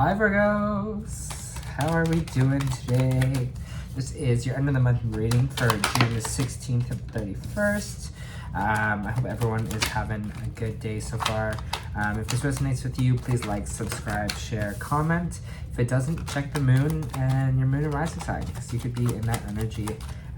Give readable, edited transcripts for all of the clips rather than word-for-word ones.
Hi Virgos! How are we doing today? This is your end of the month reading for June the 16th and 31st. I hope everyone is having a good day so far. If this resonates with you, please like, subscribe, share, comment. If it doesn't, check the moon and your moon and rising sign because you could be in that energy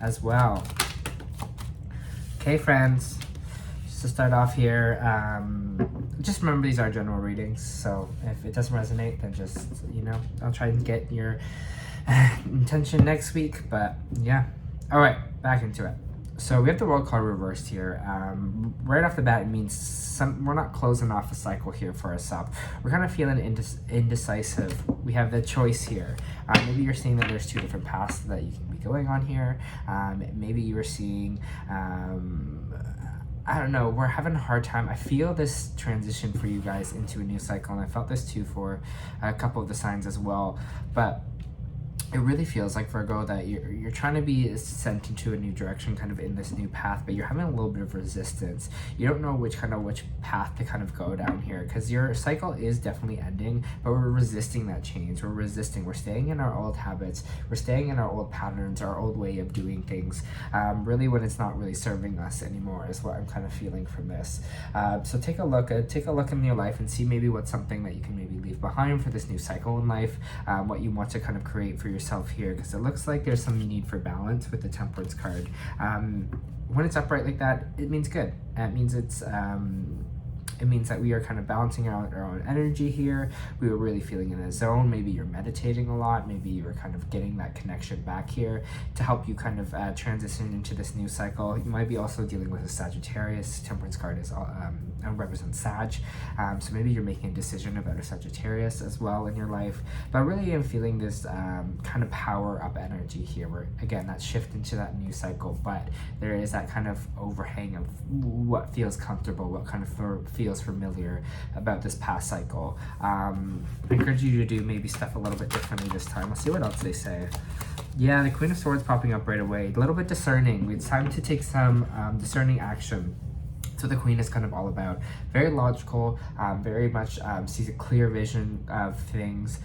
as well. Okay, friends. Just to start off here, just remember these are general readings, so if it doesn't resonate, then just, I'll try and get your intention next week, but yeah. All right, back into it. So we have the World card reversed here. Right off the bat, it means we're not closing off a cycle here for ourselves. We're kind of feeling indecisive. We have the choice here. Maybe you're seeing that there's two different paths that you can be going on here. Maybe you were seeing... I don't know, we're having a hard time. I feel this transition for you guys into a new cycle, and I felt this too for a couple of the signs as well. But it really feels like, Virgo, that you're trying to be sent into a new direction, kind of in this new path, but you're having a little bit of resistance. You don't know which path to kind of go down here, because your cycle is definitely ending, but we're resisting that change. We're staying in our old habits, we're staying in our old patterns, our old way of doing things, really when it's not really serving us anymore is what I'm kind of feeling from this. So take a look in your life and see maybe what's something that you can maybe leave behind for this new cycle in life, what you want to kind of create for yourself here, because it looks like there's some need for balance with the Temperance card. When it's upright like that, it means good. It means it means that we are kind of balancing out our own energy here. We were really feeling in a zone. Maybe you're meditating a lot. Maybe you're kind of getting that connection back here to help you kind of transition into this new cycle. You might be also dealing with a Sagittarius. Temperance card is represents Sag. So maybe you're making a decision about a Sagittarius as well in your life. But really I'm feeling this kind of power up energy here, where again, that shift into that new cycle, but there is that kind of overhang of what feels comfortable, what kind of feels familiar about this past cycle. I encourage you to do maybe stuff a little bit differently this time. Let's see what else they say. Yeah, the Queen of Swords popping up right away. A little bit discerning. It's time to take some discerning action. So the Queen is kind of all about very logical, very much sees a clear vision of things,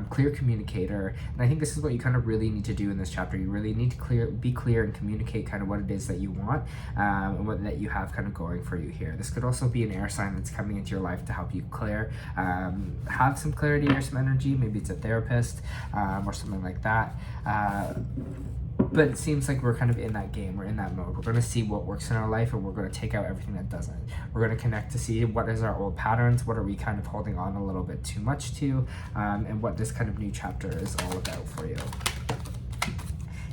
clear communicator. And I think this is what you kind of really need to do in this chapter. You really need to be clear and communicate kind of what it is that you want, and what that you have kind of going for you here. This could also be an air sign that's coming into your life to help you clear, have some clarity or some energy. Maybe it's a therapist or something like that. But it seems like we're kind of in that game. We're in that mode. We're going to see what works in our life, and we're going to take out everything that doesn't. We're going to connect to see what is our old patterns, what are we kind of holding on a little bit too much to, and what this kind of new chapter is all about for you.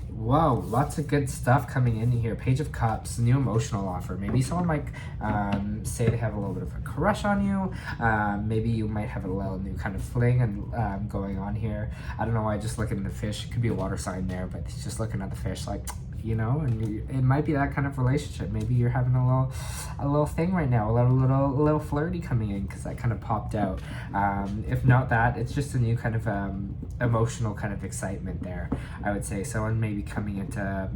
Whoa, lots of good stuff coming in here. Page of Cups, new emotional offer. Maybe someone might say they have a little bit of a crush on you. Maybe you might have a little new kind of fling and going on here. I don't know why I just looking at the fish. It could be a water sign there, but he's just looking at the fish like, and it might be that kind of relationship. Maybe you're having a little thing right now, a little flirty coming in, because that kind of popped out. If not that, it's just a new kind of emotional kind of excitement there. I would say someone maybe coming in to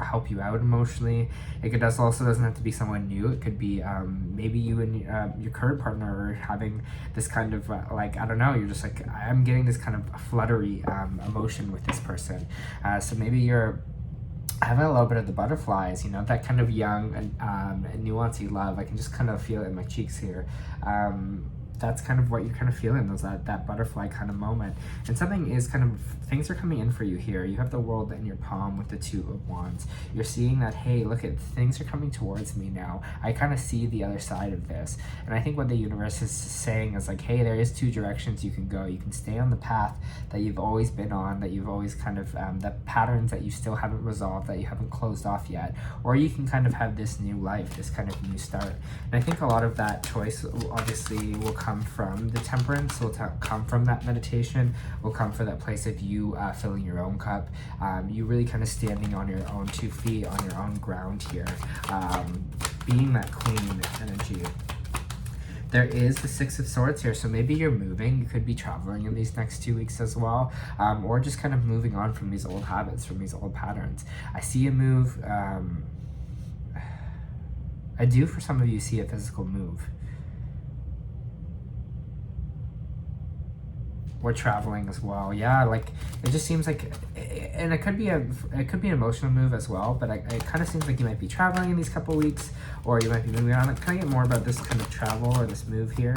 help you out emotionally. It also doesn't have to be someone new. It could be maybe you and your current partner are having this kind of I don't know, you're just like, I'm getting this kind of fluttery emotion with this person. So maybe you're having a little bit of the butterflies, that kind of young and nuancy love. I can just kind of feel it in my cheeks here. That's kind of what you're kind of feeling, that butterfly kind of moment. And things are coming in for you here. You have the World in your palm with the Two of Wands. You're seeing that, hey, look, things are coming towards me now. I kind of see the other side of this. And I think what the universe is saying is like, hey, there is two directions you can go. You can stay on the path that you've always been on, that you've always kind of, the patterns that you still haven't resolved, that you haven't closed off yet. Or you can kind of have this new life, this kind of new start. And I think a lot of that choice obviously will come from the Temperance, will come from that meditation, will come from that place of you filling your own cup, you really kind of standing on your own 2 feet, on your own ground here, being that Queen energy. There is the Six of Swords here, so maybe you're moving. You could be traveling in these next 2 weeks as well, or just kind of moving on from these old habits, from these old patterns. I see a move. I do, for some of you, see a physical move. or traveling as well. Yeah, like it just seems like, and it could be an emotional move as well, but it kind of seems like you might be traveling in these couple weeks, or you might be moving on. Can I get more about this kind of travel or this move here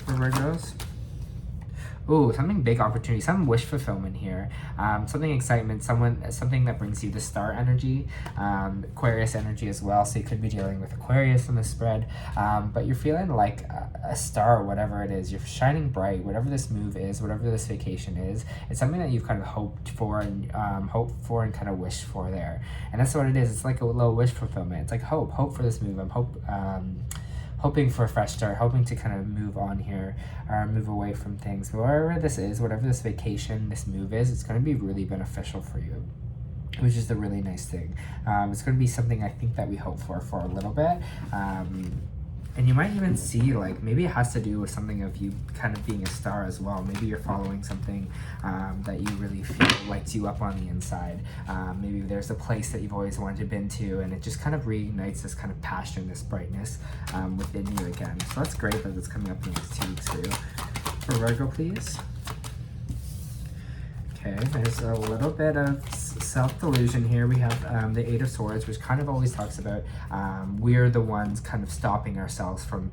for Virgos? Ooh, something big opportunity, some wish fulfillment here, something excitement, something that brings you the star energy, Aquarius energy as well. So you could be dealing with Aquarius in the spread, but you're feeling like a star, whatever it is. You're shining bright, whatever this move is, whatever this vacation is. It's something that you've kind of hoped for and kind of wished for there. And that's what it is. It's like a little wish fulfillment. It's like hope for this move. Hoping for a fresh start, hoping to kind of move on here, or move away from things. But whatever this is, whatever this vacation, this move is, it's going to be really beneficial for you, which is the really nice thing. It's going to be something I think that we hope for a little bit. And you might even see, like, maybe it has to do with something of you kind of being a star as well. Maybe you're following something that you really feel lights you up on the inside. Maybe there's a place that you've always wanted to been to, and it just kind of reignites this kind of passion, this brightness within you again. So that's great that it's coming up in the next 2 weeks for you. For Virgo, please. Okay, there's a little bit of self-delusion here. We have the Eight of Swords, which kind of always talks about we're the ones kind of stopping ourselves from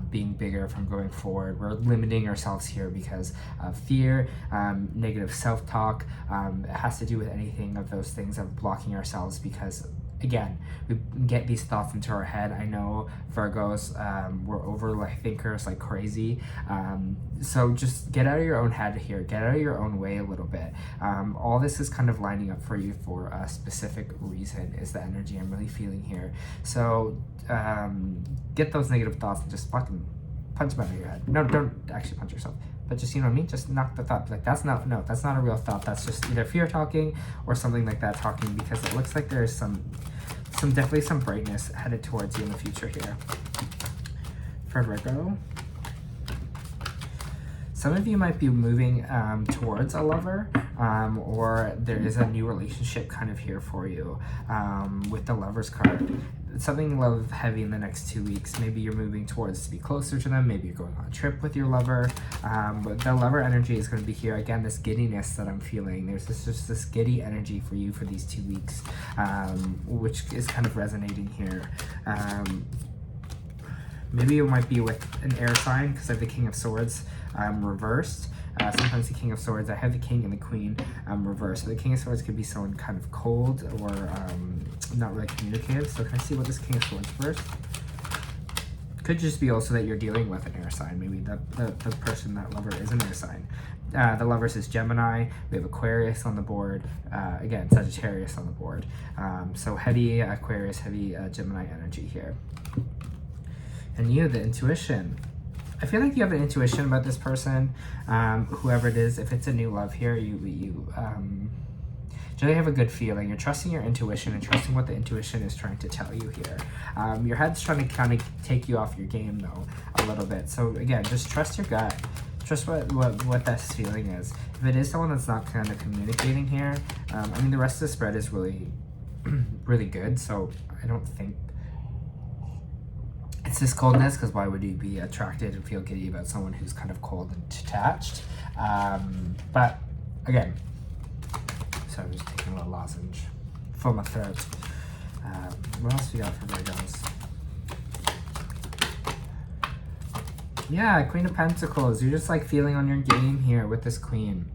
being bigger, from going forward. We're limiting ourselves here because of fear, negative self-talk. It has to do with anything of those things of blocking ourselves because, again, we get these thoughts into our head. I know Virgos, we're overthinkers like crazy. So just get out of your own head here. Get out of your own way a little bit. All this is kind of lining up for you for a specific reason, is the energy I'm really feeling here. So get those negative thoughts and just fucking punch them out of your head. No, don't actually punch yourself. But just, you know what I mean? Just knock the thought. Like, that's not a real thought. That's just either fear talking or something like that talking, because it looks like there's definitely some brightness headed towards you in the future here. For Virgo, some of you might be moving towards a lover, or there is a new relationship kind of here for you with the Lover's card. It's something love heavy in the next 2 weeks. Maybe you're moving towards to be closer to them. Maybe you're going on a trip with your lover. But the lover energy is going to be here. Again, this giddiness that I'm feeling. There's just this giddy energy for you for these 2 weeks, which is kind of resonating here. Maybe it might be with an air sign, because I have the King of Swords reversed. Sometimes the King of Swords, I have the King and the Queen reversed. So the King of Swords could be someone kind of cold or not really communicative. So can I see what this King of Swords first? Could just be also that you're dealing with an air sign. Maybe the person, that lover, is an air sign. The lovers is Gemini. We have Aquarius on the board. Again, Sagittarius on the board. So heavy Aquarius, heavy Gemini energy here. And you, the intuition. I feel like you have an intuition about this person, whoever it is. If it's a new love here, you generally have a good feeling. You're trusting your intuition and trusting what the intuition is trying to tell you here. Your head's trying to kind of take you off your game, though, a little bit. So again, just trust your gut. Trust what that feeling is. If it is someone that's not kind of communicating here, I mean, the rest of the spread is really, really good. So I don't think it's this coldness, because why would you be attracted and feel giddy about someone who's kind of cold and detached? But again, so I'm just taking a little lozenge for my throat. What else we got for Virgos? Yeah, Queen of Pentacles. You're just like feeling on your game here with this Queen.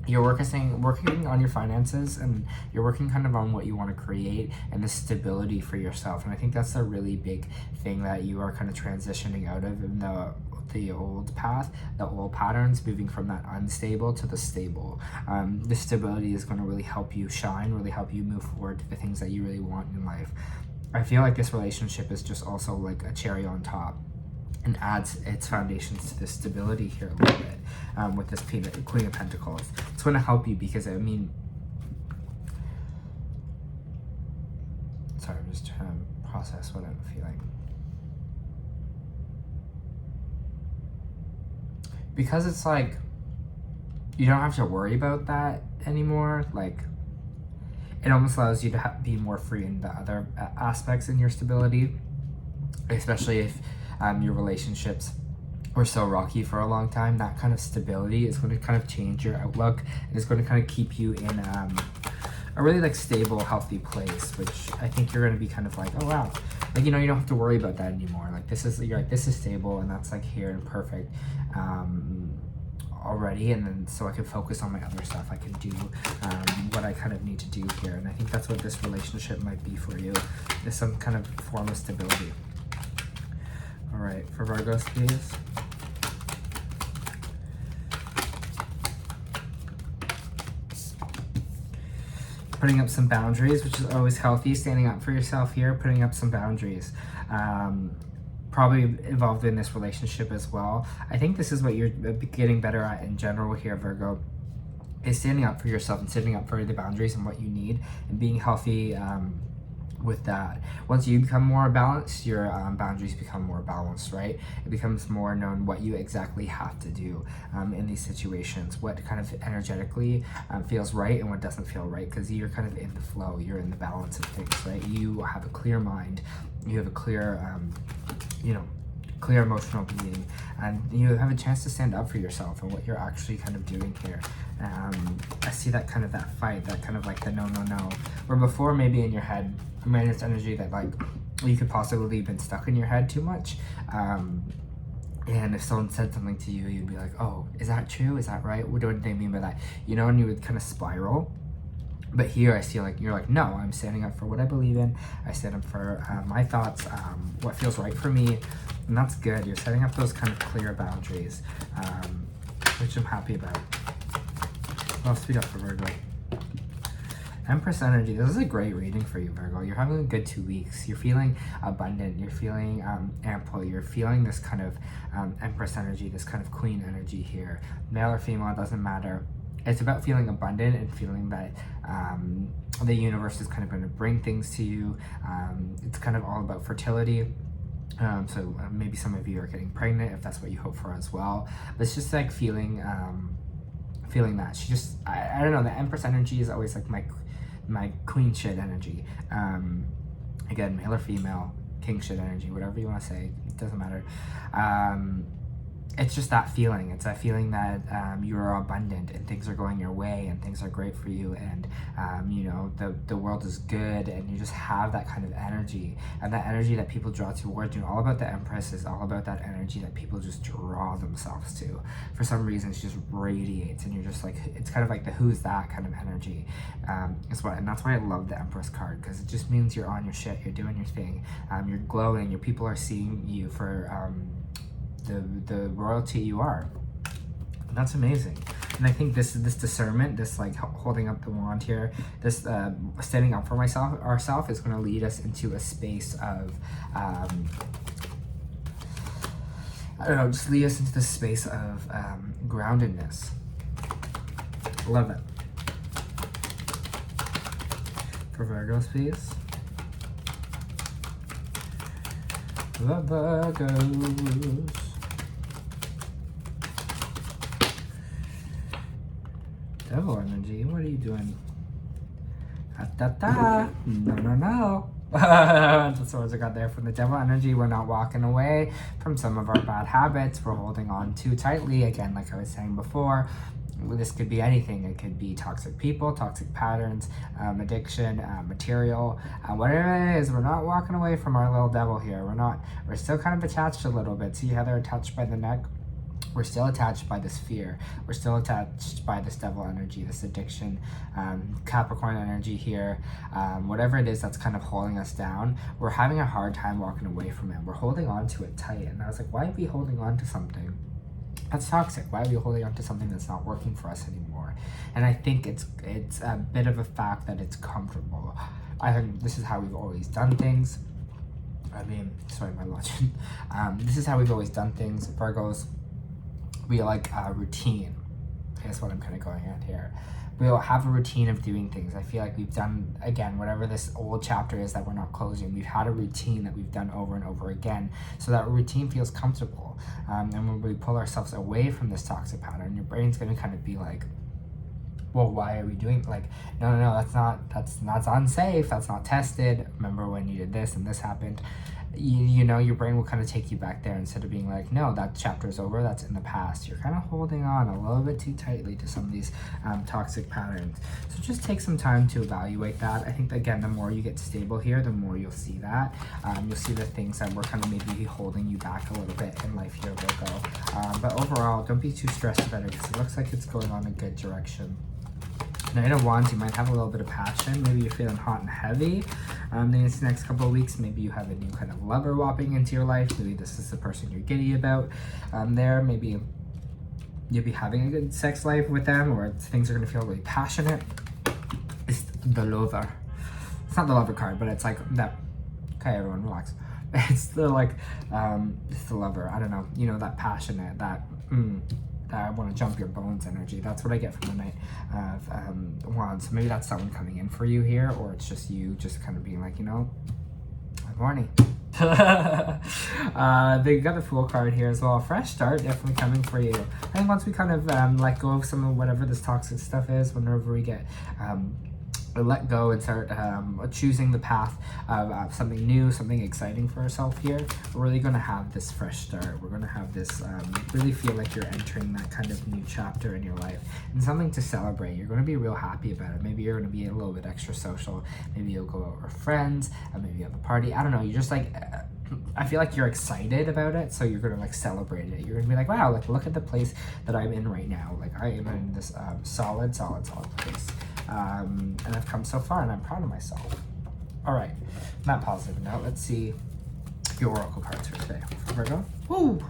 You're working on your finances, and you're working kind of on what you want to create and the stability for yourself. And I think that's a really big thing that you are kind of transitioning out of in the old path, the old patterns, moving from that unstable to the stable. The stability is going to really help you shine, really help you move forward to the things that you really want in life. I feel like this relationship is just also like a cherry on top, and adds its foundations to this stability here a little bit with this Queen of Pentacles. It's going to help you because, I mean, sorry, I'm just trying to process what I'm feeling. Because it's like, you don't have to worry about that anymore. Like, it almost allows you to be more free in the other aspects in your stability, especially if your relationships or so rocky for a long time, that kind of stability is going to kind of change your outlook, and it's going to kind of keep you in a really like stable, healthy place, which I think you're going to be kind of like, oh wow, like, you know, you don't have to worry about that anymore. Like this is, you're like, this is stable, and that's like here and perfect already, and then so I can focus on my other stuff. I can do what I kind of need to do here, and I think that's what this relationship might be for you, is some kind of form of stability. All right, for Virgos, please. Putting up some boundaries, which is always healthy. Standing up for yourself here, putting up some boundaries. Probably involved in this relationship as well. I think this is what you're getting better at in general here, Virgo, is standing up for yourself and standing up for the boundaries and what you need, and being healthy with that. Once you become more balanced, your boundaries become more balanced, right? It becomes more known what you exactly have to do in these situations, what kind of energetically feels right and what doesn't feel right, because you're kind of in the flow, you're in the balance of things, right? You have a clear mind, you have a clear, you know, clear emotional being, and you have a chance to stand up for yourself and what you're actually kind of doing here. I see that kind of, that fight, that kind of like the no, where before maybe in your head, it's energy that like you could possibly have been stuck in your head too much, and if someone said something to you, you'd be like, oh, is that true, is that right, what do they mean by that, you know, and you would kind of spiral. But here I see like, you're like, no, I'm standing up for what I believe in, I stand up for my thoughts, what feels right for me, and that's good. You're setting up those kind of clear boundaries, which I'm happy about. What else we got for Virgo? Empress energy. This is a great reading for you, Virgo. You're having a good 2 weeks. You're feeling abundant. You're feeling ample. You're feeling this kind of Empress energy, this kind of queen energy here. Male or female, it doesn't matter. It's about feeling abundant and feeling that the universe is kind of going to bring things to you. It's kind of all about fertility. So maybe some of you are getting pregnant if that's what you hope for as well. But it's just like feeling that. She just, I don't know, the Empress energy is always like my queen shit energy. Again, male or female, king shit energy, whatever you want to say, it doesn't matter. It's just that feeling. It's that feeling that you are abundant and things are going your way and things are great for you, and you know, the world is good, and you just have that kind of energy, and that energy that people draw towards you. All about the Empress is all about that energy that people just draw themselves to. For some reason, she just radiates, and you're just like, it's kind of like the who's that kind of energy. And that's why I love the Empress card, because it just means you're on your shit, you're doing your thing, you're glowing, your people are seeing you for the royalty you are. And that's amazing. And I think this discernment, this like holding up the wand here, this standing up for ourself is going to lead us into a space of I don't know, just lead us into the space of groundedness. Love it. For Virgos, please. The Virgos. Devil energy, what are you doing? No. That's the words I got there. From the devil energy, we're not walking away from some of our bad habits. We're holding on too tightly. Again, like I was saying before, this could be anything. It could be toxic people, toxic patterns, addiction, material, whatever it is. We're not walking away from our little devil here. We're still kind of attached a little bit. See how they're attached by the neck? We're still attached by this fear. We're still attached by this devil energy, this addiction, Capricorn energy here. Whatever it is that's kind of holding us down, we're having a hard time walking away from it. We're holding on to it tight. And I was like, why are we holding on to something that's toxic? Why are we holding on to something that's not working for us anymore? And I think it's a bit of a fact that it's comfortable. I think this is how we've always done things. I mean, sorry, my logic. This is how we've always done things. Virgos, we like a routine. That's what I'm kind of going at here. We'll have a routine of doing things. I feel like we've done, again, whatever this old chapter is that we're not closing, we've had a routine that we've done over and over again, so that routine feels comfortable. And when we pull ourselves away from this toxic pattern, your brain's going to kind of be like, well, why are we doing, like, no, that's unsafe, that's not tested, remember when you did this and this happened. you know, your brain will kind of take you back there instead of being like, no, that chapter is over, that's in the past. You're kind of holding on a little bit too tightly to some of these toxic patterns. So just take some time to evaluate that. I think that, again, the more you get stable here, the more you'll see that. You'll see the things that were kind of maybe holding you back a little bit in life here, Virgo. But overall, don't be too stressed about it because it looks like it's going on a good direction. Knight of Wands, you might have a little bit of passion. Maybe you're feeling hot and heavy. These next couple of weeks, maybe you have a new kind of lover whopping into your life. Maybe this is the person you're giddy about there. Maybe you'll be having a good sex life with them, or things are going to feel really passionate. It's the lover. It's not the lover card, but it's like that. Okay, everyone, relax. It's the like, it's the lover. I don't know. You know, that passionate, that I want to jump your bones energy. That's what I get from the Knight of Wands. So maybe that's someone coming in for you here, or it's just you just kind of being like, you know, I'm horny. They got the Fool card here as well. A fresh start definitely coming for you. I think once we kind of let go of some of whatever this toxic stuff is, whenever we get let go and start choosing the path of something new, something exciting for ourselves here, we're really going to have this fresh start. We're going to have this really feel like you're entering that kind of new chapter in your life and something to celebrate. You're going to be real happy about it. Maybe you're going to be a little bit extra social. Maybe you'll go out with friends, maybe you have a party. I don't know. You're just like, I feel like you're excited about it, so you're gonna like celebrate it. You're gonna be like, wow, like look at the place that I'm in right now. Like I am in this solid place. And I've come so far and I'm proud of myself. All right, on that positive note, let's see your oracle cards for today. For Virgo, woo,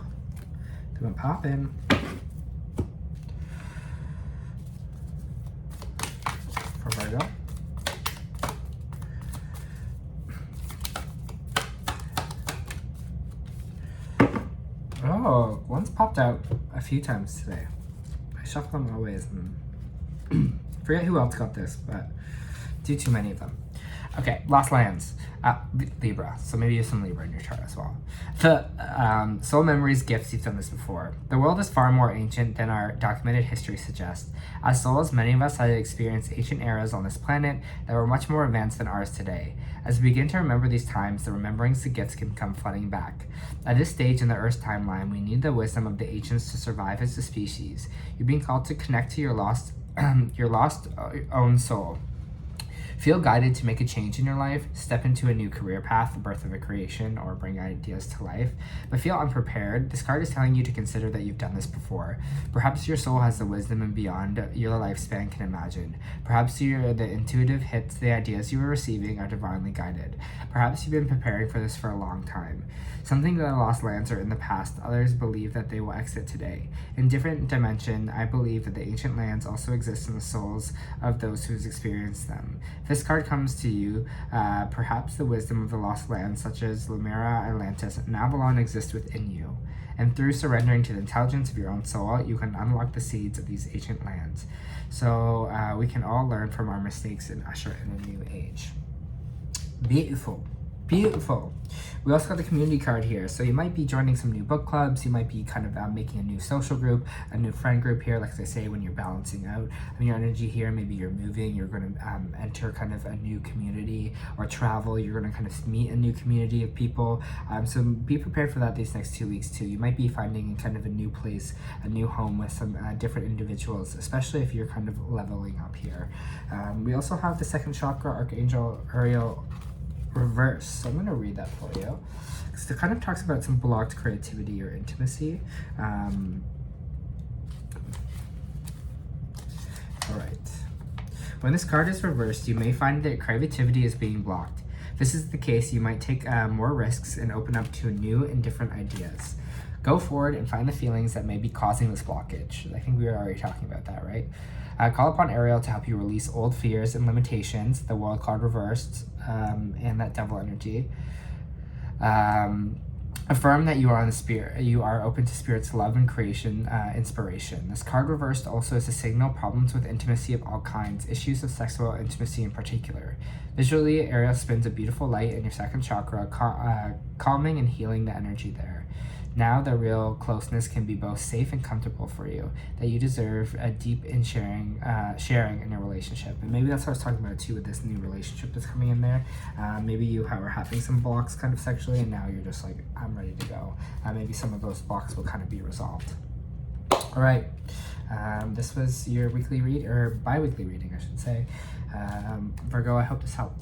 they went popping. For Virgo, oh, one's popped out a few times today. I shuffle them always and forget who else got this, but too many of them. Okay, lost lands. Libra. So maybe you have some Libra in your chart as well. The soul memories, gifts, you've done this before. The world is far more ancient than our documented history suggests. As souls, many of us had experienced ancient eras on this planet that were much more advanced than ours today. As we begin to remember these times, the rememberings, the gifts can come flooding back. At this stage in the Earth's timeline, we need the wisdom of the ancients to survive as a species. You're being called to connect to your lost own soul. Feel guided to make a change in your life, step into a new career path, the birth of a creation, or bring ideas to life, but feel unprepared. This card is telling you to consider that you've done this before. Perhaps your soul has the wisdom and beyond your lifespan can imagine. Perhaps the intuitive hits, the ideas you are receiving are divinely guided. Perhaps you've been preparing for this for a long time. Something that lost lands are in the past, others believe that they will exit today. In different dimension, I believe that the ancient lands also exist in the souls of those who's experienced them. This card comes to you, perhaps the wisdom of the lost lands such as Lumera, Atlantis, and Avalon exist within you. And through surrendering to the intelligence of your own soul, you can unlock the seeds of these ancient lands. So we can all learn from our mistakes and usher in a new age. Beautiful. Beautiful. We also got the community card here. So you might be joining some new book clubs. You might be kind of making a new social group, a new friend group here. Like I say, when you're balancing out your energy here, maybe you're moving, you're going to enter kind of a new community, or travel. You're going to kind of meet a new community of people. So be prepared for that these next 2 weeks too. You might be finding kind of a new place, a new home with some different individuals, especially if you're kind of leveling up here. We also have the second chakra, Archangel Uriel reverse. So I'm going to read that for you. So it kind of talks about some blocked creativity or intimacy. All right. When this card is reversed, you may find that creativity is being blocked. If this is the case, you might take more risks and open up to new and different ideas. Go forward and find the feelings that may be causing this blockage. I think we were already talking about that, right? Call upon Ariel to help you release old fears and limitations, the World card reversed, and that Devil energy. Affirm that you are on the spirit. You are open to Spirit's love and creation, inspiration. This card reversed also is a signal problems with intimacy of all kinds, issues of sexual intimacy in particular. Visually, Ariel spins a beautiful light in your second chakra, calming and healing the energy there. Now the real closeness can be both safe and comfortable for you, that you deserve a deep in sharing in your relationship. And maybe that's what I was talking about too with this new relationship that's coming in there. Maybe you are having some blocks kind of sexually, and now you're just like, I'm ready to go. Maybe some of those blocks will kind of be resolved. All right, this was your weekly read, or bi-weekly reading, I should say. Virgo, I hope this helped.